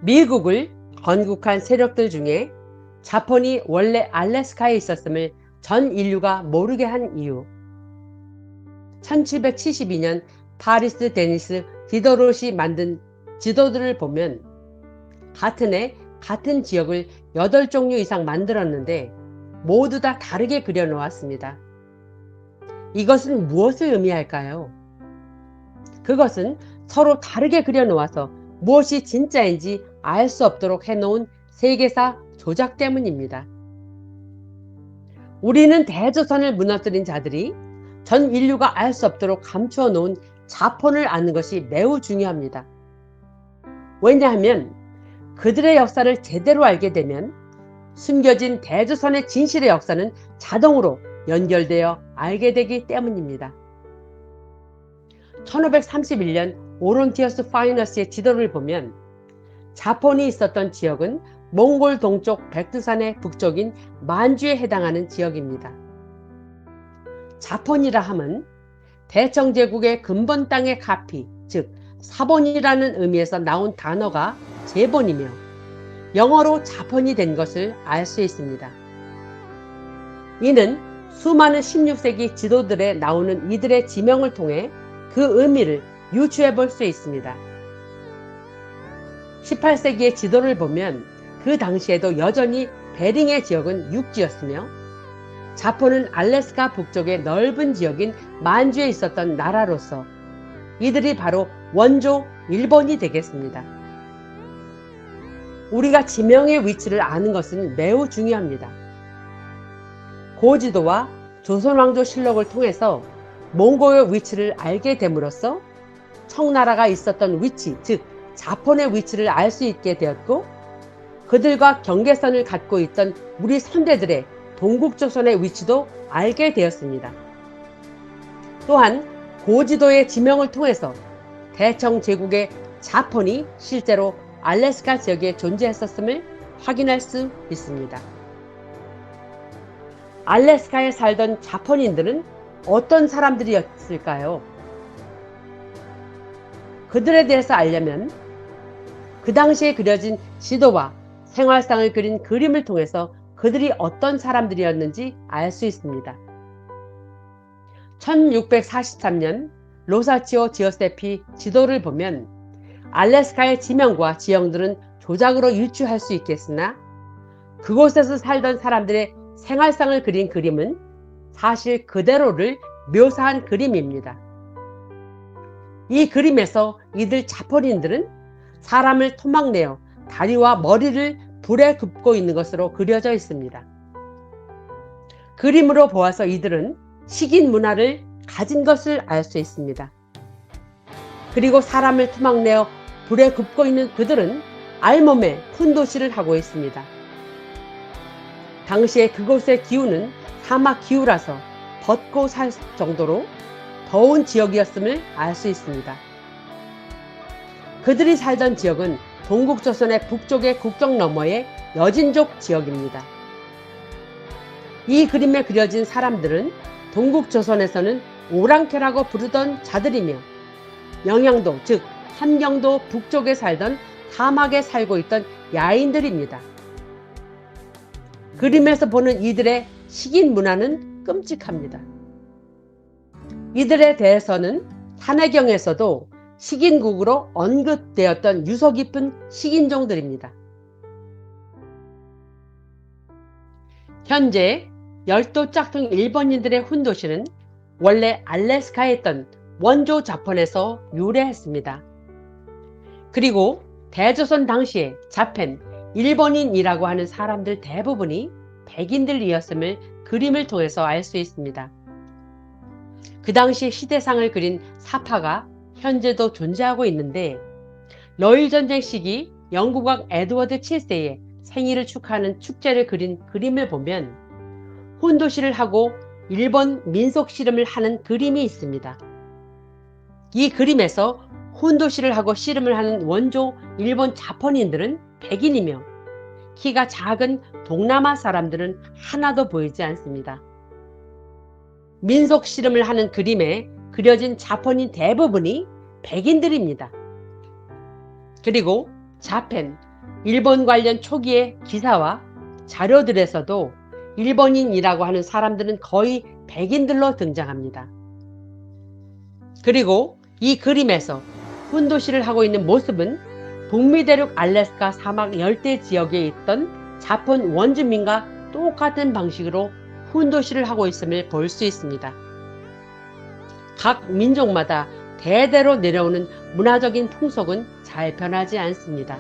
미국을 건국한 세력들 중에 자폰이 원래 알래스카에 있었음을 전 인류가 모르게 한 이유. 1772년 파리스 데니스 디더롯이 만든 지도들을 보면 같은 해 같은 지역을 8종류 이상 만들었는데 모두 다 다르게 그려놓았습니다. 이것은 무엇을 의미할까요? 그것은 서로 다르게 그려놓아서 무엇이 진짜인지 알 수 없도록 해놓은 세계사 조작 때문입니다. 우리는 대조선을 무너뜨린 자들이 전 인류가 알 수 없도록 감추어 놓은 자폰을 아는 것이 매우 중요합니다. 왜냐하면 그들의 역사를 제대로 알게 되면 숨겨진 대조선의 진실의 역사는 자동으로 연결되어 알게 되기 때문입니다. 1531년 오론티어스 파이너스의 지도를 보면 자폰이 있었던 지역은 몽골 동쪽 백두산의 북쪽인 만주에 해당하는 지역입니다. 자폰이라 함은 대청제국의 근본 땅의 가피, 즉 사본이라는 의미에서 나온 단어가 제본이며 영어로 자폰이 된 것을 알 수 있습니다. 이는 수많은 16세기 지도들에 나오는 이들의 지명을 통해 그 의미를 유추해 볼 수 있습니다. 18세기의 지도를 보면 그 당시에도 여전히 베링의 지역은 육지였으며 자폰은 알래스카 북쪽의 넓은 지역인 만주에 있었던 나라로서 이들이 바로 원조 일본이 되겠습니다. 우리가 지명의 위치를 아는 것은 매우 중요합니다. 고지도와 조선왕조실록을 통해서 몽고의 위치를 알게 됨으로써 청나라가 있었던 위치, 즉 자폰의 위치를 알 수 있게 되었고 그들과 경계선을 갖고 있던 우리 선대들의 동국조선의 위치도 알게 되었습니다. 또한 고지도의 지명을 통해서 대청제국의 자폰이 실제로 알래스카 지역에 존재했었음을 확인할 수 있습니다. 알래스카에 살던 자폰인들은 어떤 사람들이었을까요? 그들에 대해서 알려면 그 당시에 그려진 지도와 생활상을 그린 그림을 통해서 그들이 어떤 사람들이었는지 알 수 있습니다. 1643년 로사치오 지오세피 지도를 보면 알래스카의 지명과 지형들은 조작으로 유추할 수 있겠으나 그곳에서 살던 사람들의 생활상을 그린 그림은 사실 그대로를 묘사한 그림입니다. 이 그림에서 이들 자폰인들은 사람을 토막내어 다리와 머리를 불에 굽고 있는 것으로 그려져 있습니다. 그림으로 보아서 이들은 식인 문화를 가진 것을 알 수 있습니다. 그리고 사람을 토막내어 불에 굽고 있는 그들은 알몸에 푼도시를 하고 있습니다. 당시에 그곳의 기후는 사막 기후라서 벗고 살 정도로 더운 지역이었음을 알 수 있습니다. 그들이 살던 지역은 동국조선의 북쪽의 국경 너머의 여진족 지역입니다. 이 그림에 그려진 사람들은 동국조선에서는 오랑캐라고 부르던 자들이며 영양도 즉 함경도 북쪽에 살던 사막에 살고 있던 야인들입니다. 그림에서 보는 이들의 식인 문화는 끔찍합니다. 이들에 대해서는 산해경에서도 식인국으로 언급되었던 유서 깊은 식인종들입니다. 현재 열도 짝퉁 일본인들의 훈도시는 원래 알래스카에 있던 원조 자폰에서 유래했습니다. 그리고 대조선 당시에 자펜, 일본인이라고 하는 사람들 대부분이 백인들이었음을 그림을 통해서 알 수 있습니다. 그 당시 시대상을 그린 사파가 현재도 존재하고 있는데 러일전쟁 시기 영국왕 에드워드 7세의 생일을 축하하는 축제를 그린 그림을 보면 훈도시를 하고 일본 민속 씨름을 하는 그림이 있습니다. 이 그림에서 훈도시를 하고 씨름을 하는 원조 일본 자폰인들은 백인이며 키가 작은 동남아 사람들은 하나도 보이지 않습니다. 민속 씨름을 하는 그림에 그려진 자폰인 대부분이 백인들입니다. 그리고 자펜, 일본 관련 초기의 기사와 자료들에서도 일본인이라고 하는 사람들은 거의 백인들로 등장합니다. 그리고 이 그림에서 훈도시를 하고 있는 모습은 북미 대륙 알래스카 사막 열대 지역에 있던 자폰 원주민과 똑같은 방식으로 훈도시를 하고 있음을 볼 수 있습니다. 각 민족마다 대대로 내려오는 문화적인 풍속은 잘 변하지 않습니다.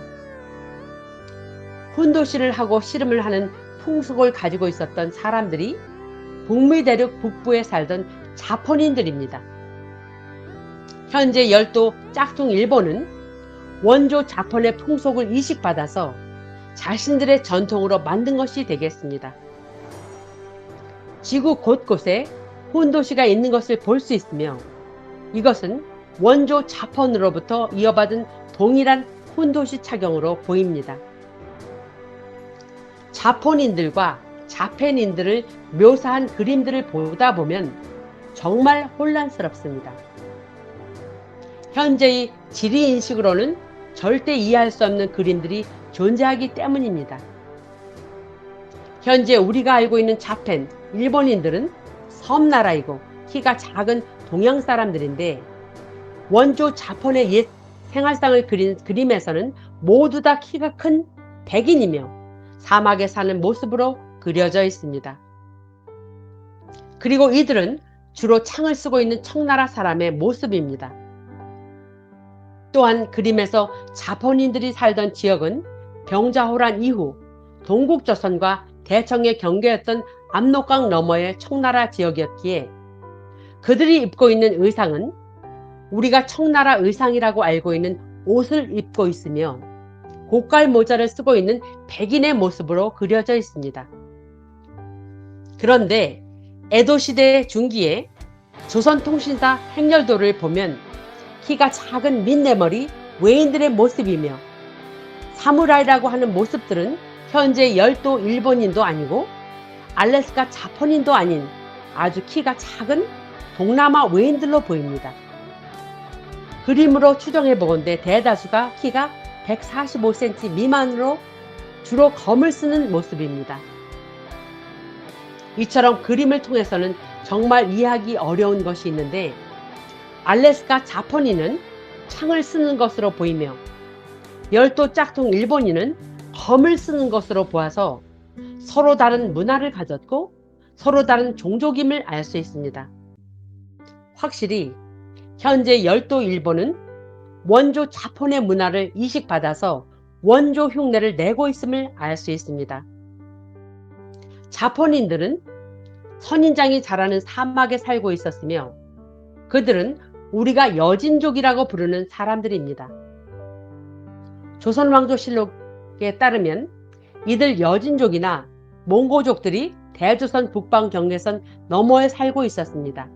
훈도시를 하고 씨름을 하는 풍속을 가지고 있었던 사람들이 북미 대륙 북부에 살던 자폰인들입니다. 현재 열도 짝퉁 일본은 원조 자폰의 풍속을 이식받아서 자신들의 전통으로 만든 것이 되겠습니다. 지구 곳곳에 훈도시가 있는 것을 볼 수 있으며 이것은 원조 자폰으로부터 이어받은 동일한 훈도시 착용으로 보입니다. 자폰인들과 자펜인들을 묘사한 그림들을 보다 보면 정말 혼란스럽습니다. 현재의 지리인식으로는 절대 이해할 수 없는 그림들이 존재하기 때문입니다. 현재 우리가 알고 있는 자펜, 일본인들은 섬나라이고 키가 작은 동양 사람들인데 원조 자폰의 옛 생활상을 그린 그림에서는 모두 다 키가 큰 백인이며 사막에 사는 모습으로 그려져 있습니다. 그리고 이들은 주로 창을 쓰고 있는 청나라 사람의 모습입니다. 또한 그림에서 자폰인들이 살던 지역은 병자호란 이후 동국조선과 대청의 경계였던 압록강 너머의 청나라 지역이었기에 그들이 입고 있는 의상은 우리가 청나라 의상이라고 알고 있는 옷을 입고 있으며 고깔 모자를 쓰고 있는 백인의 모습으로 그려져 있습니다. 그런데 에도시대 중기에 조선통신사 행렬도를 보면 키가 작은 민내머리 외인들의 모습이며 사무라이라고 하는 모습들은 현재 열도 일본인도 아니고 알래스카 자폰인도 아닌 아주 키가 작은 동남아 외인들로 보입니다. 그림으로 추정해 보건대 대다수가 키가 145cm 미만으로 주로 검을 쓰는 모습입니다. 이처럼 그림을 통해서는 정말 이해하기 어려운 것이 있는데 알래스카 자폰인은 창을 쓰는 것으로 보이며 열도 짝퉁 일본인은 검을 쓰는 것으로 보아서 서로 다른 문화를 가졌고 서로 다른 종족임을 알 수 있습니다. 확실히 현재 열도 일본은 원조 자폰의 문화를 이식받아서 원조 흉내를 내고 있음을 알 수 있습니다. 자폰인들은 선인장이 자라는 사막에 살고 있었으며 그들은 우리가 여진족이라고 부르는 사람들입니다. 조선왕조실록에 따르면 이들 여진족이나 몽고족들이 대조선 북방 경계선 너머에 살고 있었습니다.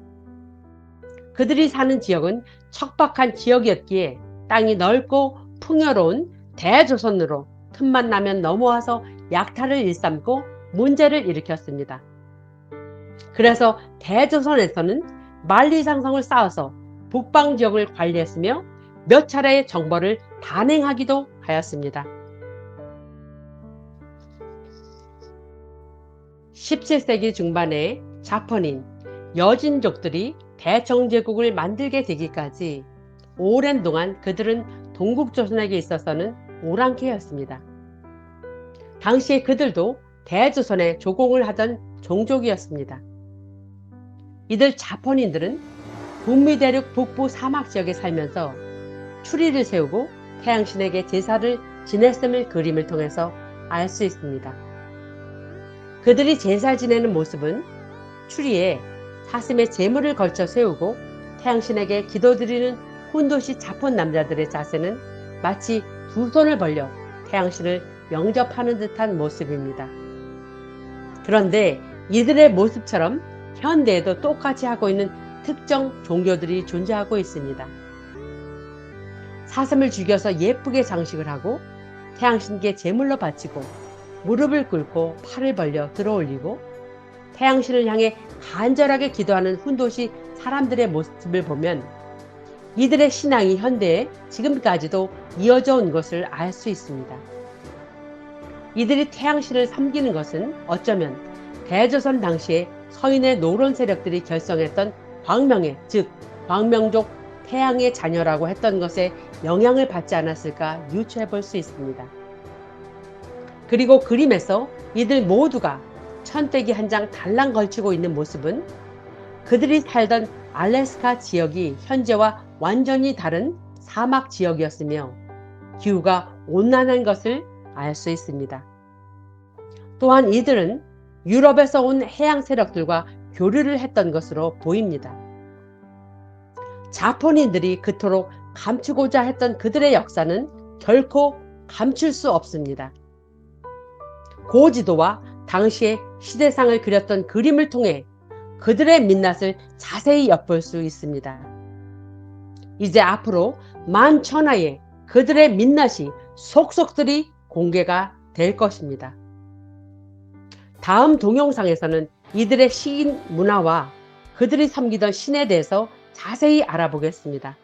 그들이 사는 지역은 척박한 지역이었기에 땅이 넓고 풍요로운 대조선으로 틈만 나면 넘어와서 약탈을 일삼고 문제를 일으켰습니다. 그래서 대조선에서는 만리장성을 쌓아서 북방 지역을 관리했으며 몇 차례의 정벌을 단행하기도 하였습니다. 17세기 중반에 자폰인, 여진족들이 대청제국을 만들게 되기까지 오랜 동안 그들은 동국조선에게 있어서는 오랑캐였습니다. 당시에 그들도 대조선에 조공을 하던 종족이었습니다. 이들 자폰인들은 북미 대륙 북부 사막 지역에 살면서 추리를 세우고 태양신에게 제사를 지냈음을 그림을 통해서 알 수 있습니다. 그들이 제사 지내는 모습은 추리에 사슴의 제물을 걸쳐 세우고 태양신에게 기도드리는 훈도시 자폰 남자들의 자세는 마치 두 손을 벌려 태양신을 영접하는 듯한 모습입니다. 그런데 이들의 모습처럼 현대에도 똑같이 하고 있는 특정 종교들이 존재하고 있습니다. 사슴을 죽여서 예쁘게 장식을 하고 태양신께 제물로 바치고 무릎을 꿇고 팔을 벌려 들어올리고 태양신을 향해 간절하게 기도하는 훈도시 사람들의 모습을 보면 이들의 신앙이 현대에 지금까지도 이어져 온 것을 알 수 있습니다. 이들이 태양신을 섬기는 것은 어쩌면 대조선 당시에 서인의 노론 세력들이 결성했던 광명의, 즉 광명족 태양의 자녀라고 했던 것에 영향을 받지 않았을까 유추해 볼 수 있습니다. 그리고 그림에서 이들 모두가 천대기 한 장 달랑 걸치고 있는 모습은 그들이 살던 알래스카 지역이 현재와 완전히 다른 사막 지역이었으며 기후가 온난한 것을 알 수 있습니다. 또한 이들은 유럽에서 온 해양 세력들과 교류를 했던 것으로 보입니다. 자포닌들이 그토록 감추고자 했던 그들의 역사는 결코 감출 수 없습니다. 고지도와 당시의 시대상을 그렸던 그림을 통해 그들의 민낯을 자세히 엿볼 수 있습니다. 이제 앞으로 만천하에 그들의 민낯이 속속들이 공개가 될 것입니다. 다음 동영상에서는 이들의 시인 문화와 그들이 섬기던 신에 대해서 자세히 알아보겠습니다.